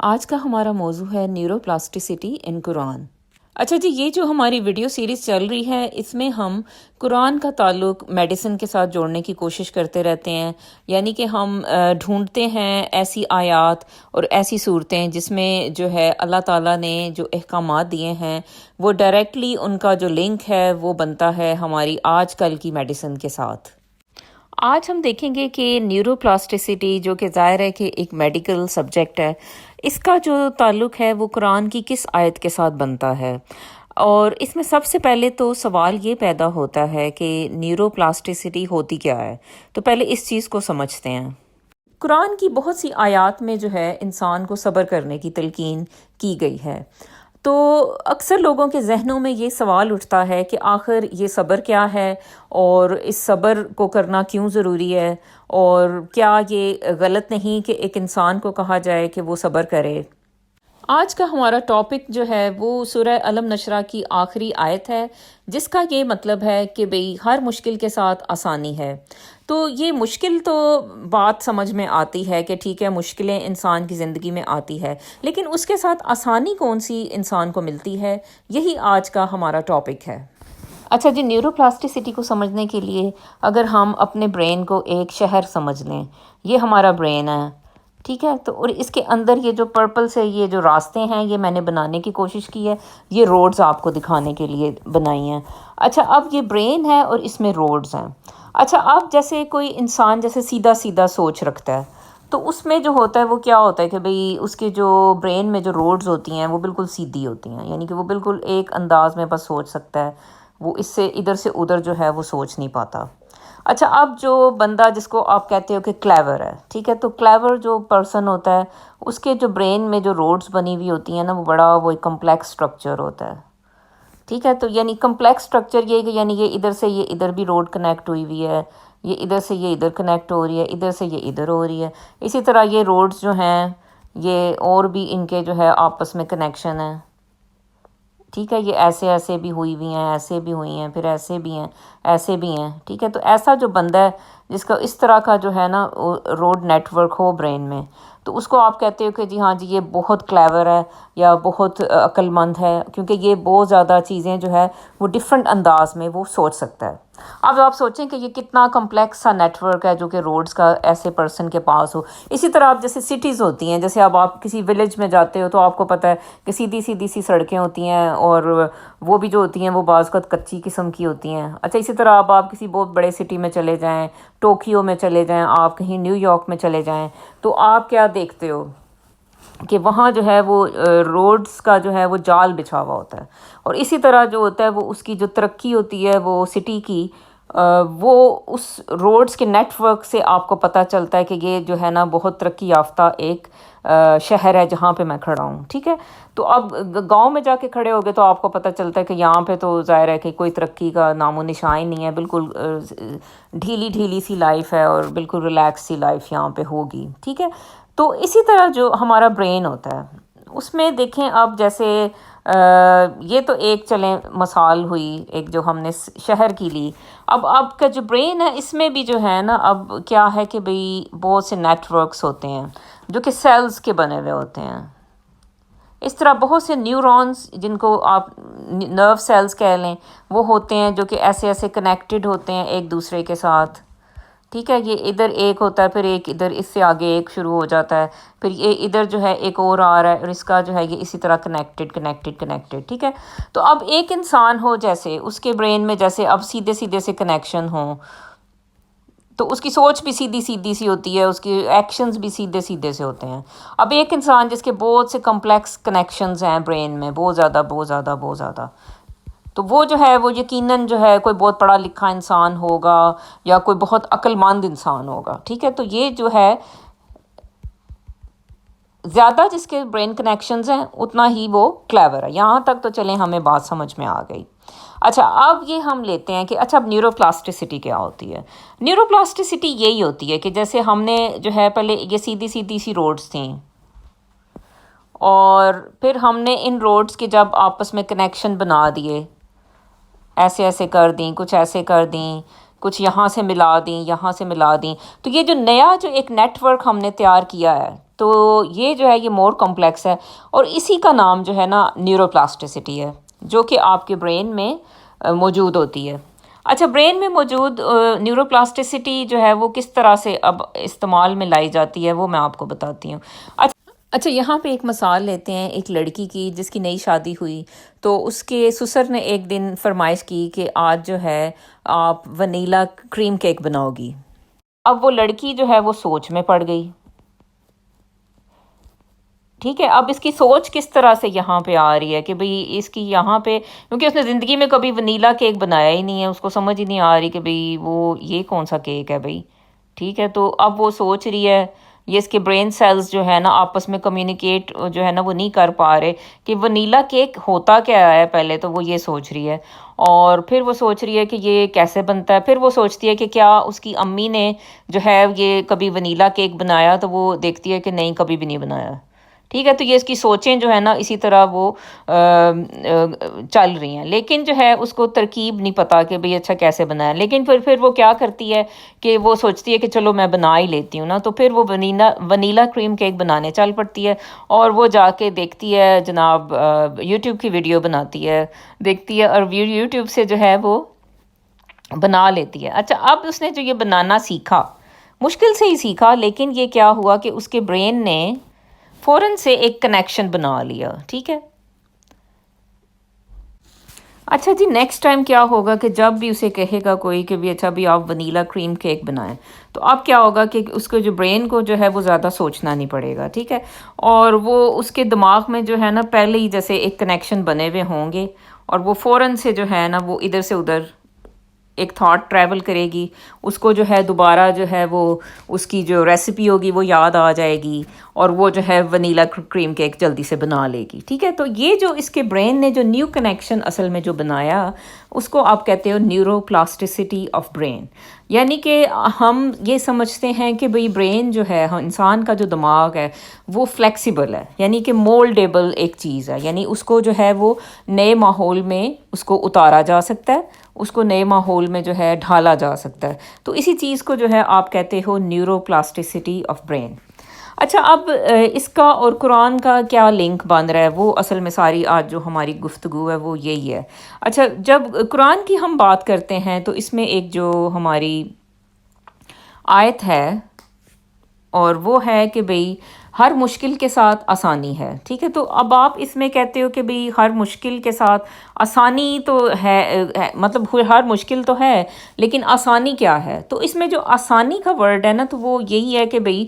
آج کا ہمارا موضوع ہے نیورو پلاسٹیسٹی ان قرآن۔ اچھا جی، یہ جو ہماری ویڈیو سیریز چل رہی ہے اس میں ہم قرآن کا تعلق میڈیسن کے ساتھ جوڑنے کی کوشش کرتے رہتے ہیں، یعنی کہ ہم ڈھونڈتے ہیں ایسی آیات اور ایسی صورتیں جس میں جو ہے اللہ تعالیٰ نے جو احکامات دیے ہیں وہ ڈائریکٹلی ان کا جو لنک ہے وہ بنتا ہے ہماری آج کل کی میڈیسن کے ساتھ۔ آج ہم دیکھیں گے کہ نیورو پلاسٹیسٹی جو کہ ظاہر ہے کہ ایک میڈیکل سبجیکٹ ہے، اس کا جو تعلق ہے وہ قرآن کی کس آیت کے ساتھ بنتا ہے۔ اور اس میں سب سے پہلے تو سوال یہ پیدا ہوتا ہے کہ نیورو پلاسٹیسٹی ہوتی کیا ہے، تو پہلے اس چیز کو سمجھتے ہیں۔ قرآن کی بہت سی آیات میں جو ہے انسان کو صبر کرنے کی تلقین کی گئی ہے، تو اکثر لوگوں کے ذہنوں میں یہ سوال اٹھتا ہے کہ آخر یہ صبر کیا ہے اور اس صبر کو کرنا کیوں ضروری ہے، اور کیا یہ غلط نہیں کہ ایک انسان کو کہا جائے کہ وہ صبر کرے۔ آج کا ہمارا ٹاپک جو ہے وہ سورہ علم نشرہ کی آخری آیت ہے، جس کا یہ مطلب ہے کہ بھئی ہر مشکل کے ساتھ آسانی ہے۔ تو یہ مشکل تو بات سمجھ میں آتی ہے کہ ٹھیک ہے، مشکلیں انسان کی زندگی میں آتی ہے، لیکن اس کے ساتھ آسانی کون سی انسان کو ملتی ہے، یہی آج کا ہمارا ٹاپک ہے۔ اچھا جی، نیورو پلاسٹیسٹی کو سمجھنے کے لیے اگر ہم اپنے برین کو ایک شہر سمجھ لیں، یہ ہمارا برین ہے، ٹھیک ہے، تو اور اس کے اندر یہ جو پرپل سے یہ جو راستے ہیں یہ میں نے بنانے کی کوشش کی ہے، یہ روڈز آپ کو دکھانے کے لیے بنائی ہیں۔ اچھا، اب یہ برین ہے اور اس میں روڈز ہیں۔ اچھا، اب جیسے کوئی انسان جیسے سیدھا سیدھا سوچ رکھتا ہے، تو اس میں جو ہوتا ہے وہ کیا ہوتا ہے کہ بھئی اس کے جو برین میں جو روڈز ہوتی ہیں وہ بالکل سیدھی ہوتی ہیں، یعنی کہ وہ بالکل ایک انداز میں بس سوچ سکتا ہے، وہ اس سے ادھر سے ادھر جو ہے وہ سوچ نہیں پاتا۔ اچھا، اب جو بندہ جس کو آپ کہتے ہو کہ کلیور ہے، ٹھیک ہے، تو کلیور جو پرسن ہوتا ہے اس کے جو برین میں جو روڈز بنی ہوئی ہوتی ہیں نا، وہ بڑا وہ ایک کمپلیکس سٹرکچر ہوتا ہے، ٹھیک ہے، تو یعنی کمپلیکس سٹرکچر یہ کہ یعنی یہ ادھر سے یہ ادھر بھی روڈ کنیکٹ ہوئی ہوئی ہے، یہ ادھر سے یہ ادھر کنیکٹ ہو رہی ہے، ادھر سے یہ ادھر ہو رہی ہے، اسی طرح یہ روڈز جو ہیں یہ اور بھی ان کے جو ہے آپس میں کنیکشن ہے، ٹھیک ہے، یہ ایسے ایسے بھی ہوئی ہوئی ہیں، ایسے بھی ہوئی ہیں، پھر ایسے بھی ہیں، ایسے بھی ہیں، ٹھیک ہے، تو ایسا جو بندہ ہے جس کا اس طرح کا جو ہے نا روڈ نیٹ ورک ہو برین میں، تو اس کو آپ کہتے ہو کہ جی ہاں جی یہ بہت کلیور ہے یا بہت عقل مند ہے، کیونکہ یہ بہت زیادہ چیزیں جو ہے وہ ڈیفرنٹ انداز میں وہ سوچ سکتا ہے۔ اب آپ سوچیں کہ یہ کتنا کمپلیکس سا نیٹ ورک ہے جو کہ روڈز کا ایسے پرسن کے پاس ہو۔ اسی طرح آپ جیسے سٹیز ہوتی ہیں، جیسے اب آپ کسی ولیج میں جاتے ہو تو آپ کو پتہ ہے کہ سیدھی سیدھی سی سڑکیں ہوتی ہیں، اور وہ بھی جو ہوتی ہیں وہ بعض اوقات کچی قسم کی ہوتی ہیں۔ اچھا، اسی طرح اب آپ کسی بہت بڑے سٹی میں چلے جائیں، ٹوکیو میں چلے جائیں، آپ کہیں نیو یارک میں چلے جائیں، تو آپ کیا دیکھتے ہو کہ وہاں جو ہے وہ روڈز کا جو ہے وہ جال بچھا ہوا ہوتا ہے، اور اسی طرح جو ہوتا ہے وہ اس کی جو ترقی ہوتی ہے وہ سٹی کی، وہ اس روڈز کے نیٹ ورک سے آپ کو پتہ چلتا ہے کہ یہ جو ہے نا بہت ترقی یافتہ ایک شہر ہے جہاں پہ میں کھڑا ہوں، ٹھیک ہے۔ تو اب گاؤں میں جا کے کھڑے ہوگے تو آپ کو پتہ چلتا ہے کہ یہاں پہ تو ظاہر ہے کہ کوئی ترقی کا نام و نشان نہیں ہے، بالکل ڈھیلی ڈھیلی سی لائف ہے اور بالکل ریلیکس سی لائف یہاں پہ ہوگی، ٹھیک ہے۔ تو اسی طرح جو ہمارا برین ہوتا ہے اس میں دیکھیں، اب جیسے یہ تو ایک چلیں مثال ہوئی ایک جو ہم نے شہر کی لی، اب آپ کا جو برین ہے اس میں بھی جو ہے نا اب کیا ہے کہ بھئی بہت سے نیٹ ورکس ہوتے ہیں جو کہ سیلز کے بنے ہوئے ہوتے ہیں، اس طرح بہت سے نیورونز جن کو آپ نرو سیلز کہہ لیں وہ ہوتے ہیں جو کہ ایسے ایسے کنیکٹڈ ہوتے ہیں ایک دوسرے کے ساتھ، ٹھیک ہے، یہ ادھر ایک ہوتا ہے، پھر ایک ادھر اس سے آگے ایک شروع ہو جاتا ہے، پھر یہ ادھر جو ہے ایک اور آ رہا ہے، اور اس کا جو ہے یہ اسی طرح کنیکٹڈ، ٹھیک ہے۔ تو اب ایک انسان ہو جیسے اس کے برین میں جیسے اب سیدھے سیدھے سے کنیکشن ہوں، تو اس کی سوچ بھی سیدھی سیدھی سی ہوتی ہے، اس کی ایکشنز بھی سیدھے سیدھے سے ہوتے ہیں۔ اب ایک انسان جس کے بہت سے کمپلیکس کنیکشنز ہیں برین میں، بہت زیادہ بہت زیادہ بہت زیادہ، تو وہ جو ہے وہ یقیناً جو ہے کوئی بہت پڑھا لکھا انسان ہوگا یا کوئی بہت عقل مند انسان ہوگا، ٹھیک ہے۔ تو یہ جو ہے زیادہ جس کے برین کنیکشنز ہیں اتنا ہی وہ کلیور ہے۔ یہاں تک تو چلیں ہمیں بات سمجھ میں آ گئی۔ اچھا، اب یہ ہم لیتے ہیں کہ اچھا اب نیورو پلاسٹیسٹی کیا ہوتی ہے؟ نیورو پلاسٹیسٹی یہی ہوتی ہے کہ جیسے ہم نے جو ہے پہلے یہ سیدھی سیدھی سی روڈز تھیں، اور پھر ہم نے ان روڈز کے جب آپس میں کنیکشن بنا دیے، ایسے ایسے کر دیں، کچھ ایسے کر دیں، کچھ یہاں سے ملا دیں، یہاں سے ملا دیں، تو یہ جو نیا جو ایک نیٹ ورک ہم نے تیار کیا ہے، تو یہ جو ہے یہ مور کمپلیکس ہے، اور اسی کا نام جو ہے نا نیوروپلاسٹسٹی ہے، جو کہ آپ کے برین میں موجود ہوتی ہے۔ اچھا، برین میں موجود نیوروپلاسٹسٹی جو ہے وہ کس طرح سے اب استعمال میں لائی جاتی ہے وہ میں آپ کو بتاتی ہوں۔ اچھا، یہاں پہ ایک مثال لیتے ہیں ایک لڑکی کی جس کی نئی شادی ہوئی، تو اس کے سسر نے ایک دن فرمائش کی کہ آج جو ہے آپ ونیلا کریم کیک بناؤ گی۔ اب وہ لڑکی جو ہے وہ سوچ میں پڑ گئی، ٹھیک ہے۔ اب اس کی سوچ کس طرح سے یہاں پہ آ رہی ہے کہ بھئی اس کی یہاں پہ، کیونکہ اس نے زندگی میں کبھی ونیلا کیک بنایا ہی نہیں ہے، اس کو سمجھ ہی نہیں آ رہی کہ بھئی وہ یہ کون سا کیک ہے بھئی، ٹھیک ہے۔ تو اب وہ سوچ رہی ہے، یہ اس کے برین سیلز جو ہے نا آپس میں کمیونیکیٹ جو ہے نا وہ نہیں کر پا رہے کہ ونیلا کیک ہوتا کیا ہے، پہلے تو وہ یہ سوچ رہی ہے، اور پھر وہ سوچ رہی ہے کہ یہ کیسے بنتا ہے، پھر وہ سوچتی ہے کہ کیا اس کی امی نے جو ہے یہ کبھی ونیلا کیک بنایا، تو وہ دیکھتی ہے کہ نہیں، کبھی بھی نہیں بنایا، ٹھیک ہے۔ تو یہ اس کی سوچیں جو ہے نا اسی طرح وہ چل رہی ہیں، لیکن جو ہے اس کو ترکیب نہیں پتا کہ بھئی اچھا کیسے بنایا، لیکن پھر وہ کیا کرتی ہے کہ وہ سوچتی ہے کہ چلو میں بنا ہی لیتی ہوں نا، تو پھر وہ ونیلا کریم کیک بنانے چل پڑتی ہے، اور وہ جا کے دیکھتی ہے جناب یوٹیوب کی ویڈیو بناتی ہے، دیکھتی ہے، اور یوٹیوب سے جو ہے وہ بنا لیتی ہے۔ اچھا، اب اس نے جو یہ بنانا سیکھا، مشکل سے ہی سیکھا، لیکن یہ کیا ہوا کہ اس کے برین نے فوراً سے ایک کنیکشن بنا لیا، ٹھیک ہے۔ اچھا جی، نیکسٹ ٹائم کیا ہوگا کہ جب بھی اسے کہے گا کوئی کہ بھی اچھا بھی آپ ونیلا کریم کیک بنائیں، تو اب کیا ہوگا کہ اس کے جو برین کو جو ہے وہ زیادہ سوچنا نہیں پڑے گا، ٹھیک ہے، اور وہ اس کے دماغ میں جو ہے نا پہلے ہی جیسے ایک کنیکشن بنے ہوئے ہوں گے، اور وہ فوراً سے جو ہے نا وہ ادھر سے ادھر ایک تھاٹ ٹریول کرے گی، اس کو جو ہے دوبارہ جو ہے وہ اس کی جو ریسیپی ہوگی وہ یاد آ جائے گی، اور وہ جو ہے ونیلا کریم کیک جلدی سے بنا لے گی، ٹھیک ہے۔ تو یہ جو اس کے برین نے جو نیو کنیکشن اصل میں جو بنایا، اس کو آپ کہتے ہو نیورو پلاسٹسٹی آف برین، یعنی کہ ہم یہ سمجھتے ہیں کہ بھئی برین جو ہے، انسان کا جو دماغ ہے وہ فلیکسیبل ہے، یعنی کہ مولڈیبل ایک چیز ہے، یعنی اس کو جو ہے وہ نئے ماحول میں اس کو اتارا جا سکتا ہے، اس کو نئے ماحول میں جو ہے ڈھالا جا سکتا ہے، تو اسی چیز کو جو ہے آپ کہتے ہو نیورو پلاسٹسٹی آف برین۔ اچھا، اب اس کا اور قرآن کا کیا لنک بن رہا ہے، وہ اصل میں ساری آج جو ہماری گفتگو ہے وہ یہی ہے۔ اچھا، جب قرآن کی ہم بات کرتے ہیں تو اس میں ایک جو ہماری آیت ہے، اور وہ ہے کہ بھئی ہر مشکل کے ساتھ آسانی ہے، ٹھیک ہے۔ تو اب آپ اس میں کہتے ہو کہ بھئی ہر مشکل کے ساتھ آسانی تو ہے، مطلب ہر مشکل تو ہے، لیکن آسانی کیا ہے؟ تو اس میں جو آسانی کا ورڈ ہے نا، تو وہ یہی ہے کہ بھئی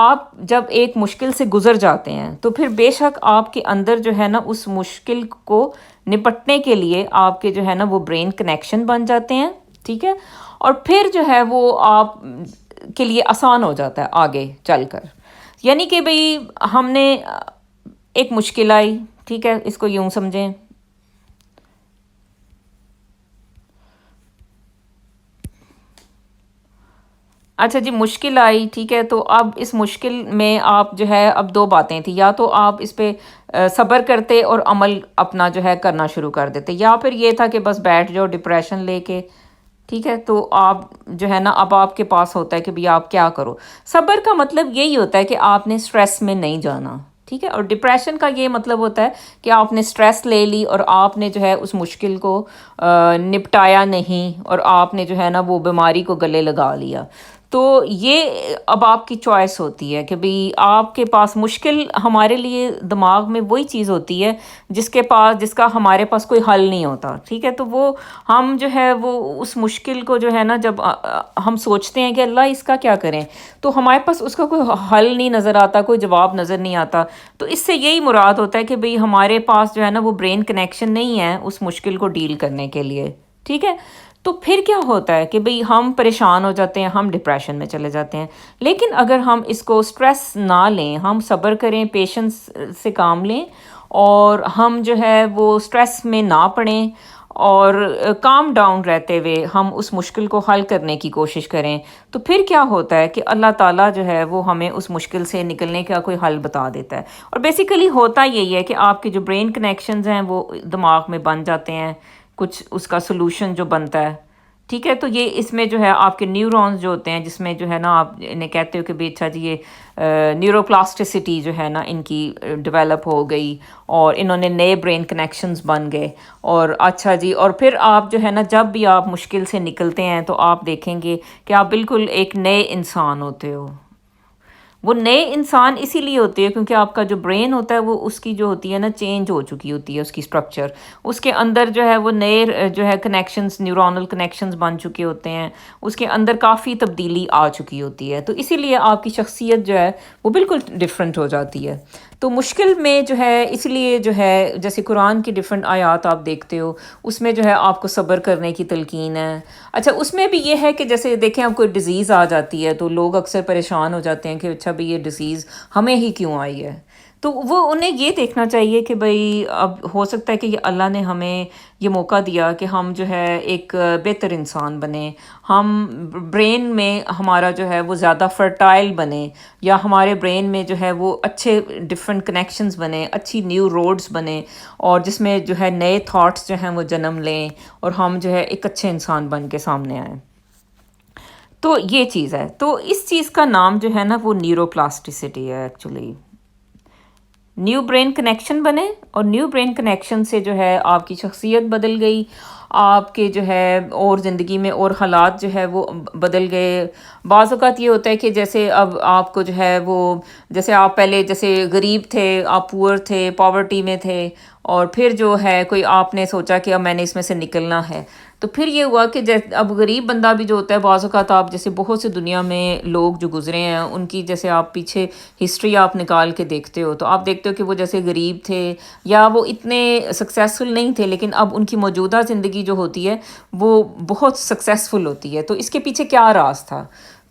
آپ جب ایک مشکل سے گزر جاتے ہیں تو پھر بے شک آپ کے اندر جو ہے نا اس مشکل کو نپٹنے کے لیے آپ کے جو ہے نا وہ برین کنیکشن بن جاتے ہیں، ٹھیک ہے، اور پھر جو ہے وہ آپ کے لیے آسان ہو جاتا ہے آگے چل کر، یعنی کہ بھئی ہم نے ایک مشکل آئی، ٹھیک ہے، اس کو یوں سمجھیں، اچھا جی، مشکل آئی، ٹھیک ہے، تو اب اس مشکل میں آپ جو ہے اب دو باتیں تھیں، یا تو آپ اس پہ صبر کرتے اور عمل اپنا جو ہے کرنا شروع کر دیتے، یا پھر یہ تھا کہ بس بیٹھ جاؤ ڈپریشن لے کے، ٹھیک ہے۔ تو آپ جو ہے نا اب آپ کے پاس ہوتا ہے کہ بھی آپ کیا کرو۔ صبر کا مطلب یہی ہوتا ہے کہ آپ نے سٹریس میں نہیں جانا، ٹھیک ہے، اور ڈپریشن کا یہ مطلب ہوتا ہے کہ آپ نے سٹریس لے لی اور آپ نے جو ہے اس مشکل کو نپٹایا نہیں، اور آپ نے جو ہے نا وہ بیماری کو گلے لگا لیا۔ تو یہ اب آپ کی چوائس ہوتی ہے کہ بھئی آپ کے پاس مشکل، ہمارے لیے دماغ میں وہی چیز ہوتی ہے جس کا ہمارے پاس کوئی حل نہیں ہوتا، ٹھیک ہے۔ تو وہ ہم جو ہے وہ اس مشکل کو جو ہے نا جب ہم سوچتے ہیں کہ اللہ اس کا کیا کریں، تو ہمارے پاس اس کا کوئی حل نہیں نظر آتا، کوئی جواب نظر نہیں آتا، تو اس سے یہی مراد ہوتا ہے کہ بھئی ہمارے پاس جو ہے نا وہ برین کنیکشن نہیں ہے اس مشکل کو ڈیل کرنے کے لیے، ٹھیک ہے۔ تو پھر کیا ہوتا ہے کہ بھئی ہم پریشان ہو جاتے ہیں، ہم ڈپریشن میں چلے جاتے ہیں، لیکن اگر ہم اس کو سٹریس نہ لیں، ہم صبر کریں، پیشنس سے کام لیں، اور ہم جو ہے وہ سٹریس میں نہ پڑیں، اور کام ڈاؤن رہتے ہوئے ہم اس مشکل کو حل کرنے کی کوشش کریں، تو پھر کیا ہوتا ہے کہ اللہ تعالیٰ جو ہے وہ ہمیں اس مشکل سے نکلنے کا کوئی حل بتا دیتا ہے۔ اور بیسیکلی ہوتا یہی ہے کہ آپ کے جو برین کنیکشنز ہیں وہ دماغ میں بن جاتے ہیں، کچھ اس کا سلوشن جو بنتا ہے، ٹھیک ہے، تو یہ اس میں جو ہے آپ کے نیورونز جو ہوتے ہیں، جس میں جو ہے نا آپ انہیں کہتے ہو کہ بھی اچھا جی یہ نیوروپلاسٹسٹی جو ہے نا ان کی ڈیولپ ہو گئی، اور انہوں نے نئے برین کنیکشنز بن گئے، اور اچھا جی، اور پھر آپ جو ہے نا جب بھی آپ مشکل سے نکلتے ہیں تو آپ دیکھیں گے کہ آپ بالکل ایک نئے انسان ہوتے ہو۔ وہ نئے انسان اسی لیے ہوتے ہیں کیونکہ آپ کا جو برین ہوتا ہے وہ اس کی جو ہوتی ہے نا چینج ہو چکی ہوتی ہے، اس کی اسٹرکچر، اس کے اندر جو ہے وہ نئے جو ہے کنیکشنز، نیورونل کنیکشنز بن چکے ہوتے ہیں، اس کے اندر کافی تبدیلی آ چکی ہوتی ہے، تو اسی لیے آپ کی شخصیت جو ہے وہ بالکل ڈفرینٹ ہو جاتی ہے۔ تو مشکل میں جو ہے اس لیے جو ہے جیسے قرآن کی ڈفرینٹ آیات آپ دیکھتے ہو، اس میں جو ہے آپ کو صبر کرنے کی تلقین ہے۔ اچھا، اس میں بھی یہ ہے کہ جیسے دیکھیں اب کوئی ڈیزیز آ جاتی ہے تو لوگ اکثر پریشان ہو جاتے ہیں کہ اچھا بھئی یہ ڈیزیز ہمیں ہی کیوں آئی ہے، تو وہ انہیں یہ دیکھنا چاہیے کہ بھئی اب ہو سکتا ہے کہ یہ اللہ نے ہمیں یہ موقع دیا کہ ہم جو ہے ایک بہتر انسان بنیں، ہم برین میں ہمارا جو ہے وہ زیادہ فرٹائل بنے، یا ہمارے برین میں جو ہے وہ اچھے ڈفرینٹ کنیکشنز بنے، اچھی نیو روڈز بنے، اور جس میں جو ہے نئے تھاٹس جو ہیں وہ جنم لیں، اور ہم جو ہے ایک اچھے انسان بن کے سامنے آئیں۔ تو یہ چیز ہے، تو اس چیز کا نام جو ہے نا وہ نیوروپلاسٹسٹی ہے ایکچولی۔ نیو برین کنیکشن بنے، اور نیو برین کنیکشن سے جو ہے آپ کی شخصیت بدل گئی، آپ کے جو ہے اور زندگی میں اور حالات جو ہے وہ بدل گئے۔ بعض اوقات یہ ہوتا ہے کہ جیسے اب آپ کو جو ہے وہ، جیسے آپ پہلے جیسے غریب تھے، آپ پور تھے، پاورٹی میں تھے، اور پھر جو ہے کوئی آپ نے سوچا کہ اب میں نے اس میں سے نکلنا ہے، تو پھر یہ ہوا کہ اب غریب بندہ بھی جو ہوتا ہے، بعض اوقات آپ جیسے بہت سے دنیا میں لوگ جو گزرے ہیں ان کی جیسے آپ پیچھے ہسٹری آپ نکال کے دیکھتے ہو، تو آپ دیکھتے ہو کہ وہ جیسے غریب تھے یا وہ اتنے سکسیسفل نہیں تھے، لیکن اب ان کی موجودہ زندگی جو ہوتی ہے وہ بہت سکسیسفل ہوتی ہے۔ تو اس کے پیچھے کیا راز تھا؟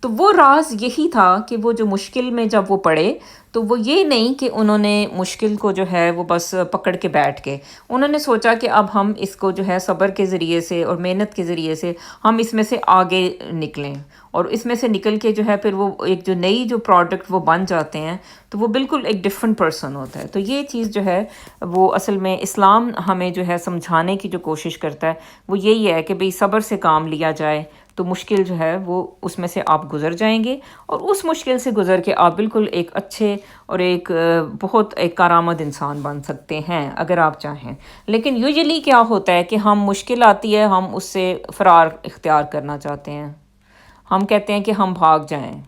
تو وہ راز یہی تھا کہ وہ جو مشکل میں جب وہ پڑے تو وہ یہ نہیں کہ انہوں نے مشکل کو جو ہے وہ بس پکڑ کے بیٹھ کے، انہوں نے سوچا کہ اب ہم اس کو جو ہے صبر کے ذریعے سے اور محنت کے ذریعے سے ہم اس میں سے آگے نکلیں، اور اس میں سے نکل کے جو ہے پھر وہ ایک جو نئی جو پروڈکٹ وہ بن جاتے ہیں، تو وہ بالکل ایک ڈفرینٹ پرسن ہوتا ہے۔ تو یہ چیز جو ہے وہ اصل میں اسلام ہمیں جو ہے سمجھانے کی جو کوشش کرتا ہے وہ یہی ہے کہ بھئی صبر سے کام لیا جائے تو مشکل جو ہے وہ اس میں سے آپ گزر جائیں گے، اور اس مشکل سے گزر کے آپ بالکل ایک اچھے اور ایک بہت ایک کارآمد انسان بن سکتے ہیں اگر آپ چاہیں۔ لیکن یوزلی کیا ہوتا ہے کہ ہم مشکل آتی ہے، ہم اس سے فرار اختیار کرنا چاہتے ہیں، ہم کہتے ہیں کہ ہم بھاگ جائیں،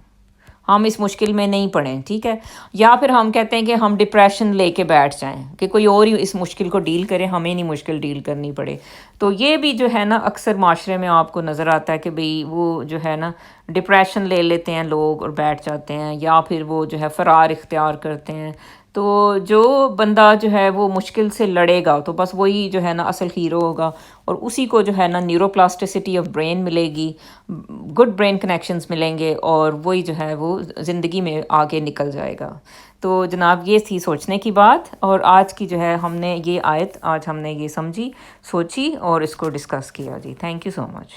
ہم اس مشکل میں نہیں پڑیں، ٹھیک ہے، یا پھر ہم کہتے ہیں کہ ہم ڈپریشن لے کے بیٹھ جائیں کہ کوئی اور ہی اس مشکل کو ڈیل کرے، ہمیں نہیں مشکل ڈیل کرنی پڑے۔ تو یہ بھی جو ہے نا اکثر معاشرے میں آپ کو نظر آتا ہے کہ بھئی وہ جو ہے نا ڈپریشن لے لیتے ہیں لوگ اور بیٹھ جاتے ہیں، یا پھر وہ جو ہے فرار اختیار کرتے ہیں۔ تو جو بندہ جو ہے وہ مشکل سے لڑے گا تو بس وہی جو ہے نا اصل ہیرو ہوگا، اور اسی کو جو ہے نا نیوروپلاسٹسٹی آف برین ملے گی، گڈ برین کنیکشنز ملیں گے، اور وہی جو ہے وہ زندگی میں آگے نکل جائے گا۔ تو جناب یہ تھی سوچنے کی بات، اور آج کی جو ہے ہم نے یہ آیت آج ہم نے یہ سمجھی، سوچی اور اس کو ڈسکس کیا جی۔ Thank you so much.